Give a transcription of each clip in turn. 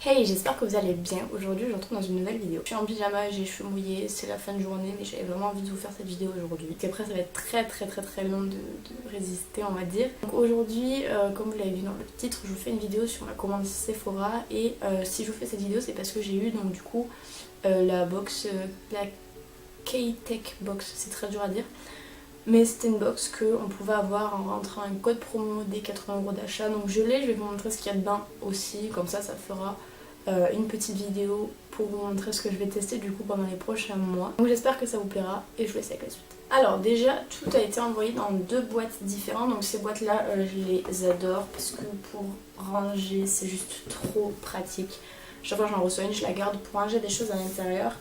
Hey, j'espère que vous allez bien. Aujourd'hui, je vous retrouve dans une nouvelle vidéo. Je suis en pyjama, j'ai les cheveux mouillés, c'est la fin de journée, mais j'avais vraiment envie de vous faire cette vidéo aujourd'hui. Après, ça va être très long de résister, on va dire. Donc aujourd'hui, comme vous l'avez vu dans le titre, je vous fais une vidéo sur ma commande Sephora. Et si je vous fais cette vidéo, c'est parce que j'ai eu donc du coup la box, la K-Tech box, c'est très dur à dire. Mais c'était une box qu'on pouvait avoir en rentrant un code promo des 80€ d'achat. Donc je l'ai, je vais vous montrer ce qu'il y a dedans aussi. Comme ça fera une petite vidéo pour vous montrer ce que je vais tester du coup pendant les prochains mois. Donc j'espère que ça vous plaira et je vous laisse avec la suite. Alors déjà, tout a été envoyé dans deux boîtes différentes. Donc ces boîtes là, je les adore parce que pour ranger, c'est juste trop pratique. Chaque fois que j'en reçois une, je la garde pour ranger des choses à l'intérieur.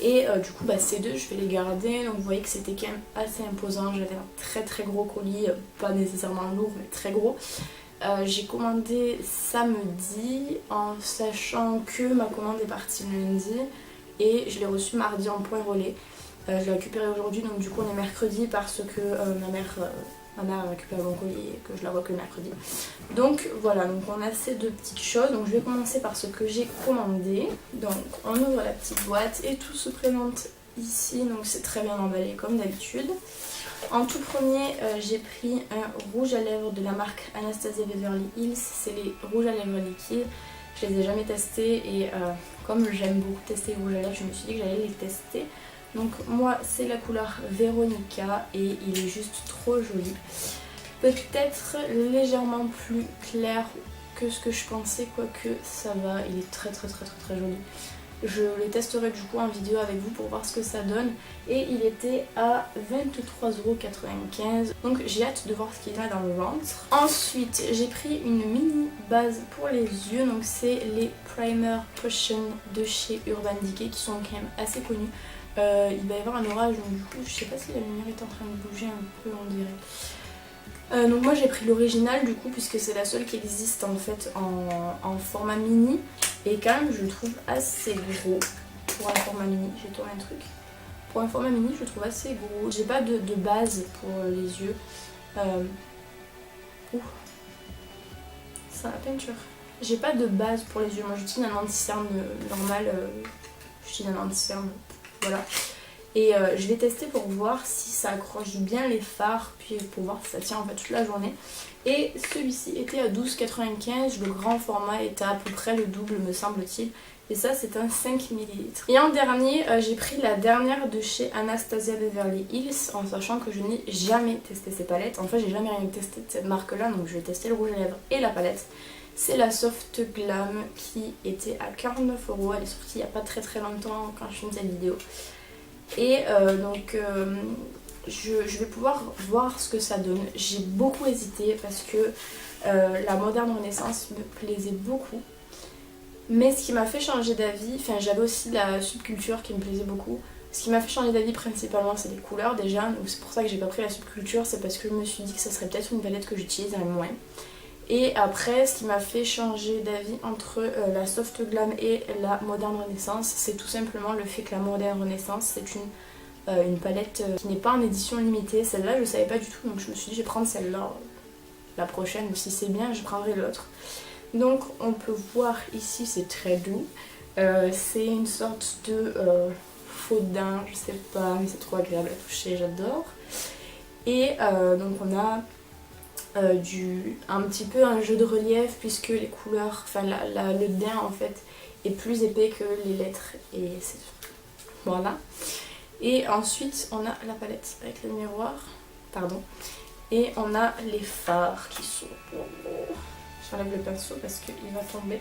Et du coup ces deux je vais les garder, donc vous voyez que c'était quand même assez imposant. J'avais un très gros colis, pas nécessairement lourd mais très gros. J'ai commandé samedi en sachant que ma commande est partie lundi et je l'ai reçu mardi en point relais. Je l'ai récupéré aujourd'hui, donc du coup on est mercredi parce que ma mère a récupéré mon colis et que je la vois que le mercredi. Donc voilà, donc on a ces deux petites choses. Donc je vais commencer par ce que j'ai commandé. Donc on ouvre la petite boîte et tout se présente ici. Donc c'est très bien emballé comme d'habitude. En tout premier, j'ai pris un rouge à lèvres de la marque Anastasia Beverly Hills. C'est les rouges à lèvres liquides. Je les ai jamais testés et comme j'aime beaucoup tester les rouges à lèvres, je me suis dit que j'allais les tester. Donc moi c'est la couleur Veronica et il est juste trop joli. Peut-être légèrement plus clair que ce que je pensais, quoique ça va, il est très joli. Je les testerai du coup en vidéo avec vous pour voir ce que ça donne. Et il était à 23,95€. Donc j'ai hâte de voir ce qu'il y a dans le ventre. Ensuite j'ai pris une mini base pour les yeux. Donc c'est les Primer Potion de chez Urban Decay qui sont quand même assez connus. Il va y avoir un orage donc du coup je sais pas si la lumière est en train de bouger un peu, on dirait. Donc moi j'ai pris l'original du coup puisque c'est la seule qui existe en fait en format mini. Et quand même je le trouve assez gros pour un format mini. J'ai tourné un truc. Pour un format mini je le trouve assez gros. J'ai pas de base pour les yeux. C'est la peinture. J'ai pas de base pour les yeux. Moi j'utilise un anti-cerne normal. J'utilise un anti-cerne. Voilà. Et je vais tester pour voir si ça accroche bien les fards, puis pour voir si ça tient en fait toute la journée. Et celui-ci était à 12,95€, le grand format était à peu près le double me semble-t-il. Et ça c'est un 5 ml. Et en dernier, j'ai pris la dernière de chez Anastasia Beverly Hills, en sachant que je n'ai jamais testé ces palettes. En fait j'ai jamais rien testé de cette marque là, donc je vais tester le rouge à lèvres et la palette. C'est la Soft Glam qui était à 49€, elle est sortie il n'y a pas très longtemps quand je filme cette vidéo. Et je vais pouvoir voir ce que ça donne. J'ai beaucoup hésité parce que la moderne renaissance me plaisait beaucoup. Mais ce qui m'a fait changer d'avis, enfin j'avais aussi la subculture qui me plaisait beaucoup. Ce qui m'a fait changer d'avis principalement c'est les couleurs déjà. Donc c'est pour ça que j'ai pas pris la subculture, c'est parce que je me suis dit que ça serait peut-être une palette que j'utiliserais moins. Et après, ce qui m'a fait changer d'avis entre la Soft Glam et la Moderne Renaissance, c'est tout simplement le fait que la Moderne Renaissance, c'est une palette qui n'est pas en édition limitée. Celle-là, je ne savais pas du tout, donc je me suis dit, je vais prendre celle-là la prochaine. Si c'est bien, je prendrai l'autre. Donc, on peut voir ici, c'est très doux. C'est une sorte de faux daim, je sais pas, mais c'est trop agréable à toucher, j'adore. Et donc, on a un petit peu un jeu de relief puisque les couleurs, enfin le daim en fait est plus épais que les lettres et c'est voilà. Et ensuite on a la palette avec le miroir, pardon, et on a les fards qui sont, j'enlève le pinceau parce qu'il va tomber.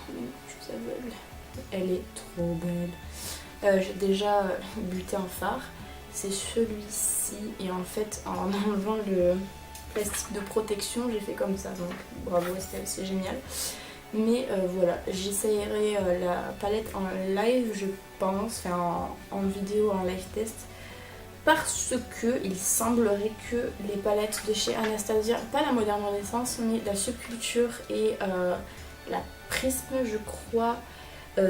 Je vous aveugle. Elle est trop belle. J'ai déjà buté en fard. C'est celui-ci et en fait en enlevant le plastique de protection j'ai fait comme ça, donc bravo Estelle, c'est génial. Mais voilà, j'essayerai la palette en live je pense, enfin en vidéo, en live test, parce que il semblerait que les palettes de chez Anastasia, pas la Moderne Renaissance mais la Subculture et la Prisme je crois,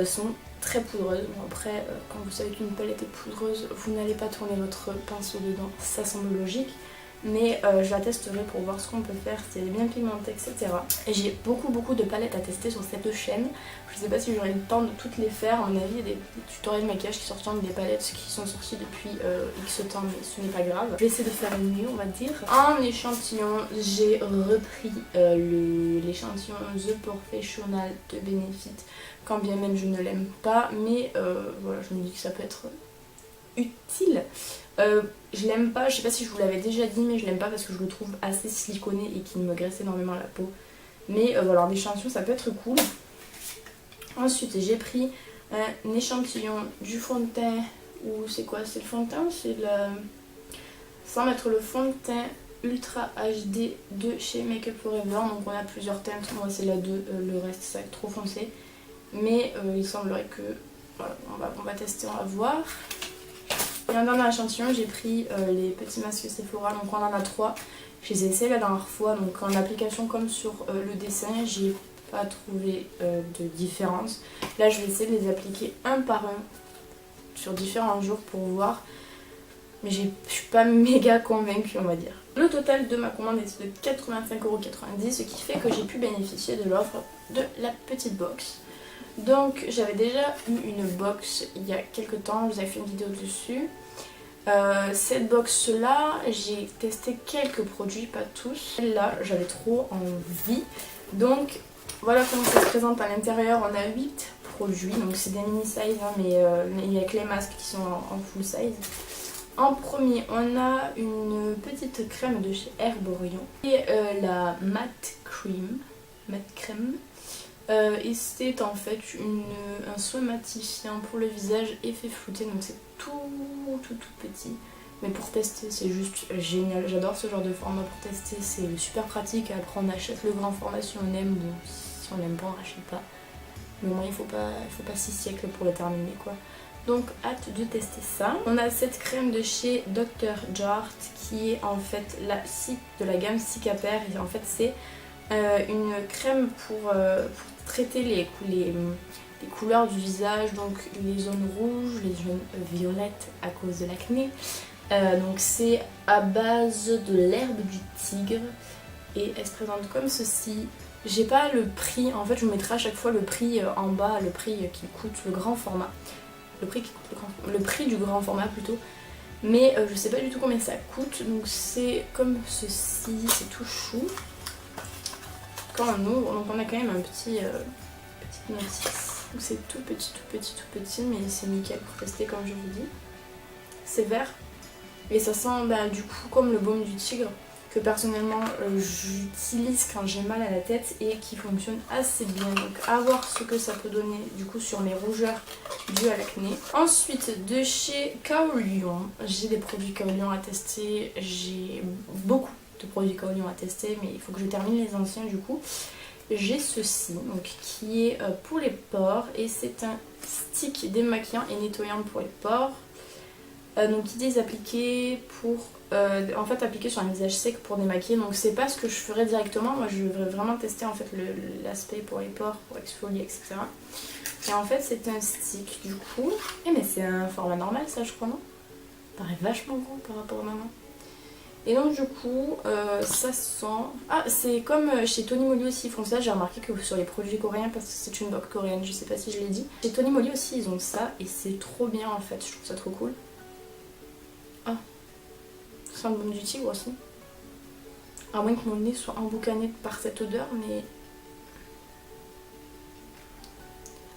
sont très poudreuse. Bon, après, quand vous savez qu'une palette est poudreuse, vous n'allez pas tourner votre pinceau dedans, ça semble logique. mais je la testerai pour voir ce qu'on peut faire, si elle est bien pigmentée, etc. Et j'ai beaucoup de palettes à tester sur cette chaîne. Je sais pas si j'aurai le temps de toutes les faire. À mon avis, il y a des tutoriels de maquillage qui sortent avec des palettes qui sont sorties depuis X temps, mais ce n'est pas grave. Je vais essayer de faire le mieux, on va dire. En échantillon, j'ai repris l'échantillon The Professional de Benefit, quand bien même je ne l'aime pas, mais voilà, je me dis que ça peut être utile. Je l'aime pas, je sais pas si je vous l'avais déjà dit, mais je l'aime pas parce que je le trouve assez siliconé et qu'il me graisse énormément la peau. Mais voilà, un échantillon ça peut être cool. Ensuite j'ai pris un échantillon du fond de teint, ou c'est quoi, c'est le fond de teint ou c'est le... Sans mettre le fond de teint Ultra HD de chez Make Up For Ever. Donc on a plusieurs teintes, moi c'est la 2, le reste ça va être trop foncé. Mais il semblerait que... Voilà, on va tester, on va voir. Et un dernier échantillon, j'ai pris les petits masques Sephora, donc on en a 3. Je les ai essayés la dernière fois, donc en application comme sur le dessin, j'ai pas trouvé de différence. Là je vais essayer de les appliquer un par un sur différents jours pour voir, mais je suis pas méga convaincue, on va dire. Le total de ma commande est de 85,90 €, ce qui fait que j'ai pu bénéficier de l'offre de la petite box. Donc j'avais déjà eu une box il y a quelques temps, je vous avais fait une vidéo dessus. Cette box là, j'ai testé quelques produits, pas tous. Là j'avais trop envie. Donc voilà comment ça se présente à l'intérieur. On a 8 produits, donc c'est des mini size hein, mais il n'y a que les masques qui sont en full size. En premier on a une petite crème de chez Herborian et la matte crème. Et c'est en fait un soin matifiant pour le visage effet flouté, donc c'est tout petit, mais pour tester c'est juste génial. J'adore ce genre de format pour tester, c'est super pratique. Après on achète le grand format si on aime, bon, si on n'aime pas on rachète pas, mais au moins il faut pas 6 siècles pour le terminer quoi. Donc hâte de tester ça. On a cette crème de chez Dr. Jart qui est en fait de la gamme Cicapair, et en fait c'est une crème pour traiter les couleurs du visage, donc les zones rouges, les zones violettes à cause de l'acné. Donc c'est à base de l'herbe du tigre et elle se présente comme ceci. J'ai pas le prix, en fait je vous mettrai à chaque fois le prix en bas, le prix qui coûte le grand format. Le prix du grand format plutôt. Mais je sais pas du tout combien ça coûte, donc c'est comme ceci, c'est tout chou. Quand on ouvre, donc on a quand même un petite notice. Donc c'est tout petit, mais c'est nickel pour tester comme je vous dis. C'est vert et ça sent du coup comme le baume du tigre que personnellement j'utilise quand j'ai mal à la tête et qui fonctionne assez bien. Donc à voir ce que ça peut donner du coup sur mes rougeurs dues à l'acné. Ensuite de chez Kaolion, j'ai des produits Kaolion à tester, j'ai beaucoup de produits Kaolion à tester, mais il faut que je termine les anciens du coup. J'ai ceci donc qui est pour les pores et c'est un stick démaquillant et nettoyant pour les pores. Donc qui dit appliquer pour en fait appliquer sur un visage sec pour démaquiller. Donc c'est pas ce que je ferais directement, moi je vais vraiment tester en fait l'aspect pour les pores, pour exfolier, etc. Et en fait c'est un stick du coup. Mais c'est un format normal ça je crois, non? Ça paraît vachement gros par rapport au maman. Et donc du coup ça sent... Ah c'est comme chez Tony Moly aussi ils font ça, j'ai remarqué que sur les produits coréens, parce que c'est une box coréenne, je sais pas si je l'ai dit. Chez Tony Moly aussi ils ont ça et c'est trop bien en fait, je trouve ça trop cool. Ah, ça sent le baume du tigre aussi. À moins que mon nez soit emboucané par cette odeur, mais...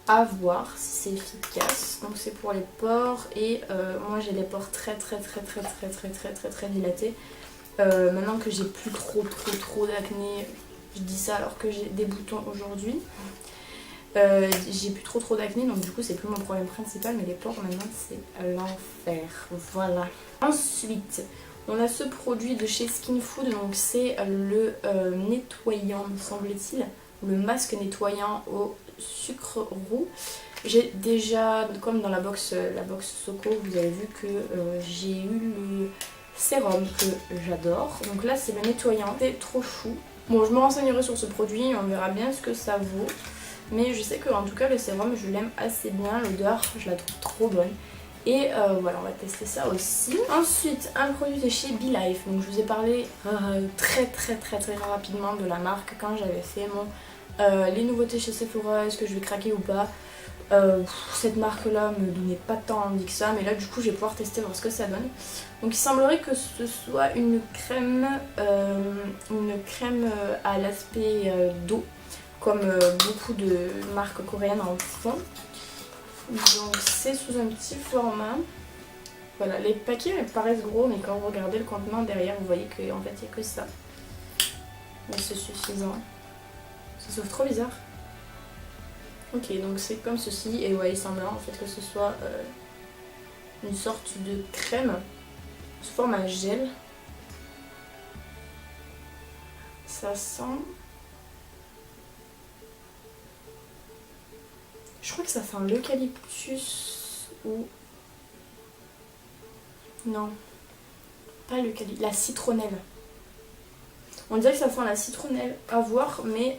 à voir si c'est efficace. Donc c'est pour les pores et moi j'ai les pores très dilatés. Maintenant que j'ai plus trop d'acné, je dis ça alors que j'ai des boutons aujourd'hui. J'ai plus trop d'acné, donc du coup c'est plus mon problème principal, mais les pores maintenant c'est l'enfer. Voilà. Ensuite on a ce produit de chez Skin Food, donc c'est le nettoyant me semble-t-il, le masque nettoyant au sucre roux. J'ai déjà, comme dans la box Soko, vous avez vu que j'ai eu le sérum que j'adore. Donc là c'est le nettoyant, c'est trop chou. Bon je me renseignerai sur ce produit et on verra bien ce que ça vaut. Mais je sais que en tout cas le sérum je l'aime assez bien, l'odeur je la trouve trop bonne. Et voilà, on va tester ça aussi. Ensuite, un produit de chez Be Life. Donc je vous ai parlé très rapidement de la marque quand j'avais fait les nouveautés chez Sephora, est-ce que je vais craquer ou pas. Cette marque là me donnait pas tant envie que ça, mais là du coup je vais pouvoir tester, voir ce que ça donne. Donc il semblerait que ce soit une crème à l'aspect d'eau, comme beaucoup de marques coréennes en font. Donc c'est sous un petit format. Voilà, les paquets paraissent gros, mais quand vous regardez le contenant derrière, vous voyez qu'en fait il n'y a que ça. Mais c'est suffisant. Ça s'ouvre trop bizarre. Ok, donc c'est comme ceci, et ouais, il semblerait en fait que ce soit une sorte de crème sous format gel. Ça sent... Je crois que ça sent l'eucalyptus ou... Non, pas l'eucalyptus, la citronnelle. On dirait que ça sent la citronnelle, à voir, mais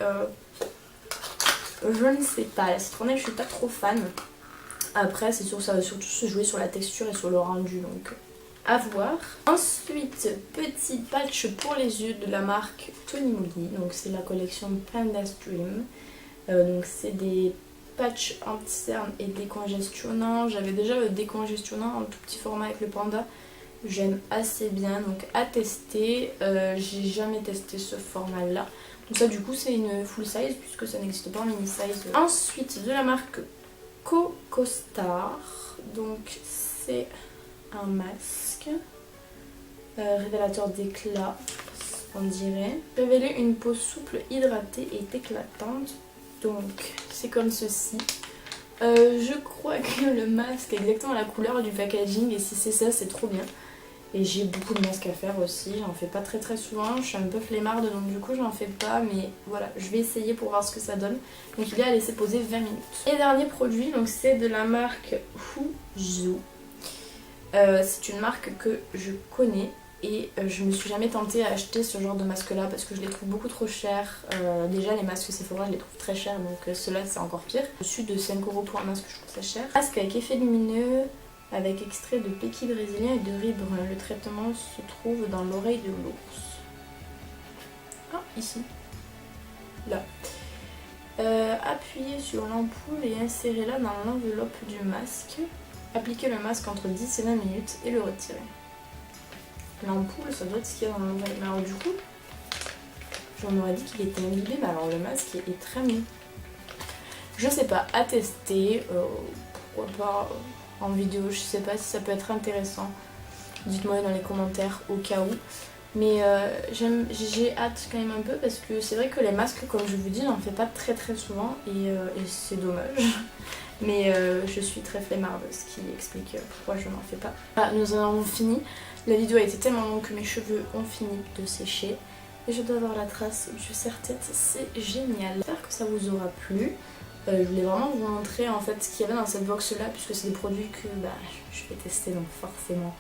je ne sais pas. La citronnelle, je suis pas trop fan. Après, c'est sûr, ça va surtout se jouer sur la texture et sur le rendu, donc à voir. Ensuite, petit patch pour les yeux de la marque Tony Moly. Donc c'est la collection Panda Stream. Donc c'est des patchs anti-cerne et décongestionnants. J'avais déjà le décongestionnant en tout petit format avec le Panda. J'aime assez bien, donc à tester. J'ai jamais testé ce format là. Donc ça du coup c'est une full size puisque ça n'existe pas en mini size. Ensuite de la marque Coco Star. Donc c'est un masque révélateur d'éclat, on dirait. Révéler une peau souple, hydratée et éclatante. Donc c'est comme ceci. Je crois que le masque est exactement la couleur du packaging et si c'est ça, c'est trop bien. Et j'ai beaucoup de masques à faire aussi, j'en fais pas très souvent, je suis un peu flemmarde donc du coup j'en fais pas, mais voilà, je vais essayer pour voir ce que ça donne. Donc il est à laisser poser 20 minutes. Et dernier produit, donc c'est de la marque Huzhu. C'est une marque que je connais et je me suis jamais tentée à acheter ce genre de masque là parce que je les trouve beaucoup trop chers. Déjà les masques Sephora je les trouve très chers, donc ceux-là c'est encore pire. Au-dessus de 5 € pour un masque, je trouve ça cher. Masque avec effet lumineux, avec extrait de péki brésilien et de riz brun. Le traitement se trouve dans l'oreille de l'ours. Ah, ici. Là. Appuyez sur l'ampoule et insérez-la dans l'enveloppe du masque. Appliquez le masque entre 10 et 20 minutes et le retirez. L'ampoule, ça doit être ce qu'il y a dans l'enveloppe. Mais alors du coup, j'en aurais dit qu'il était imbibé, mais alors le masque est très mou. Je sais pas, à tester. Pourquoi pas en vidéo, je sais pas si ça peut être intéressant. Dites-moi dans les commentaires au cas où. Mais j'ai hâte quand même un peu parce que c'est vrai que les masques, comme je vous dis, j'en fais pas très souvent et c'est dommage. Mais je suis très flemmarde, ce qui explique pourquoi je n'en fais pas. Ah, nous en avons fini. La vidéo a été tellement longue que mes cheveux ont fini de sécher. Et je dois avoir la trace du serre-tête, c'est génial. J'espère que ça vous aura plu. Je voulais vraiment vous montrer en fait ce qu'il y avait dans cette box là puisque c'est des produits que je vais tester, donc forcément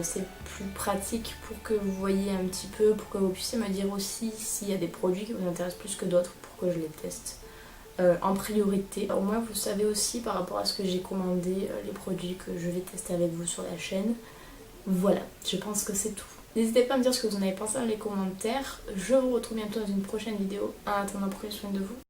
c'est plus pratique pour que vous voyez un petit peu, pour que vous puissiez me dire aussi s'il y a des produits qui vous intéressent plus que d'autres pour que je les teste en priorité. Au moins vous savez aussi par rapport à ce que j'ai commandé les produits que je vais tester avec vous sur la chaîne. Voilà, je pense que c'est tout. N'hésitez pas à me dire ce que vous en avez pensé dans les commentaires. Je vous retrouve bientôt dans une prochaine vidéo. En attendant, prenez soin de vous.